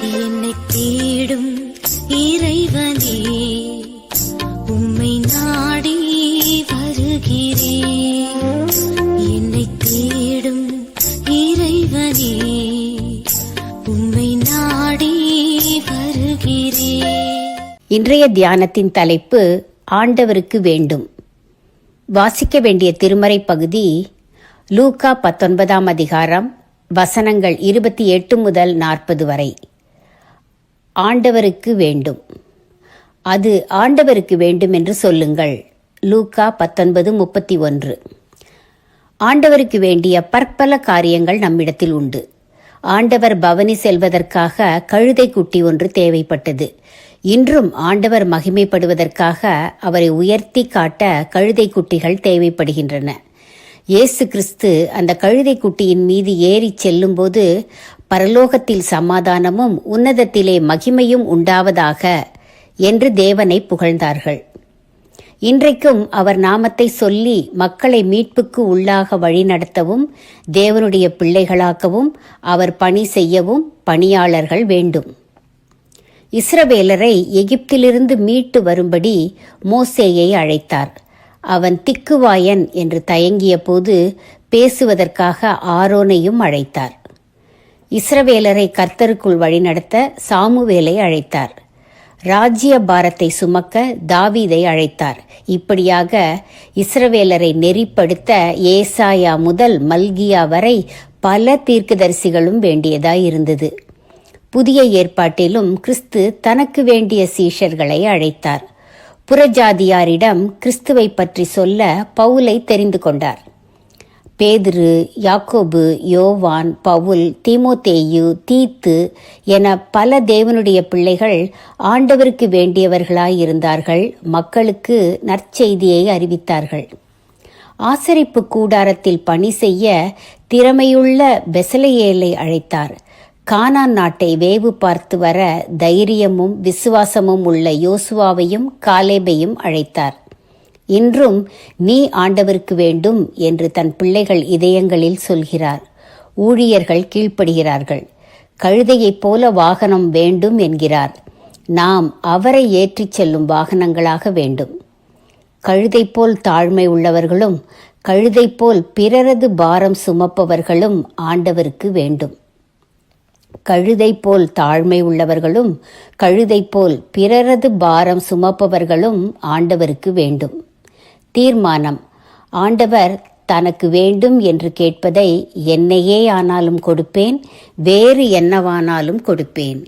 என்னை தேடும் இறைவனே, உம்மை நாடி வருகிறேன். என்னை தேடும் இறைவனே, உம்மை நாடி வருகிறேன். இன்றைய தியானத்தின் தலைப்பு ஆண்டவருக்கு வேண்டும். வாசிக்க வேண்டிய திருமறை பகுதி லூக்கா 19ஆம் அதிகாரம் வசனங்கள் 28 முதல் 40 வரை. ஆண்டவருக்கு வேண்டும். அது ஆண்டவருக்கு வேண்டும் என்று சொல்லுங்கள். லூக்கா 19:31. ஆண்டவருக்கு வேண்டிய பற்பல காரியங்கள் நம்மிடத்தில் உண்டு. ஆண்டவர் பவனி செல்வதற்காக கழுதை குட்டி ஒன்று தேவைப்பட்டது. இன்றும் ஆண்டவர் மகிமைப்படுவதற்காக அவரை உயர்த்தி காட்ட கழுதை குட்டிகள் தேவைப்படுகின்றன. இயேசு கிறிஸ்து அந்த கழுதை குட்டியின் மீது ஏறிச் செல்லும்போது பரலோகத்தில் சமாதானமும் உன்னதத்திலே மகிமையும் உண்டாவதாக என்று தேவனை புகழ்ந்தார்கள். இன்றைக்கும் அவர் நாமத்தை சொல்லி மக்களை மீட்புக்கு உள்ளாக வழிநடத்தவும் தேவனுடைய பிள்ளைகளாக்கவும் அவர் பணி செய்யவும் பணியாளர்கள் வேண்டும். இஸ்ரவேலரை எகிப்திலிருந்து மீட்டு வரும்படி மோசேயை அழைத்தார். அவன் திக்குவாயன் என்று தயங்கிய போது பேசுவதற்காக ஆரோனையும் அழைத்தார். இஸ்ரவேலரை கர்த்தருக்குள் வழிநடத்த சாமுவேலை அழைத்தார். ராஜ்ய பாரத்தை சுமக்க தாவீதை அழைத்தார். இப்படியாக இஸ்ரவேலரை நெறிப்படுத்த ஏசாயா முதல் மல்கியா வரை பல தீர்க்கதரிசிகளும் வேண்டியதாயிருந்தது. புதிய ஏற்பாட்டிலும் கிறிஸ்து தனக்கு வேண்டிய சீஷர்களை அழைத்தார். புறஜாதியாரிடம் கிறிஸ்துவை பற்றி சொல்ல பவுலை தெரிந்து கொண்டார். பேதுரு, யாக்கோபு, யோவான், பவுல், தீமோத்தேயு, தீத்து என பல தேவனுடைய பிள்ளைகள் ஆண்டவருக்கு வேண்டியவர்களாயிருந்தார்கள். மக்களுக்கு நற்செய்தியை அறிவித்தார்கள். ஆசரிப்பு கூடாரத்தில் பணி செய்ய திறமையுள்ள பெசலெயேலை அழைத்தார். கானான் நாட்டை வேவு பார்த்து வர தைரியமும் விசுவாசமும் உள்ள யோசுவாவையும் காலேபையும் அழைத்தார். இன்றும் நீ ஆண்டவருக்கு வேண்டும் என்று தன் பிள்ளைகள் இதயங்களில் சொல்கிறார். ஊழியர்கள் கீழ்ப்படுகிறார்கள். கழுதையைப் போல வாகனம் வேண்டும் என்கிறார். நாம் அவரை ஏற்றிச் செல்லும் வாகனங்களாக வேண்டும். கழுதை போல் தாழ்மை உள்ளவர்களும் கழுதை போல் பிறரது பாரம் சுமப்பவர்களும் ஆண்டவருக்கு வேண்டும். கழுதை போல் தாழ்மை உள்ளவர்களும் கழுதை போல் பிறரது பாரம் சுமப்பவர்களும் ஆண்டவருக்கு வேண்டும். தீர்மானம்: ஆண்டவர் தனக்கு வேண்டும் என்று கேட்பதை என்னையே ஆனாலும் கொடுப்பேன், வேறு என்னவானாலும் கொடுப்பேன்.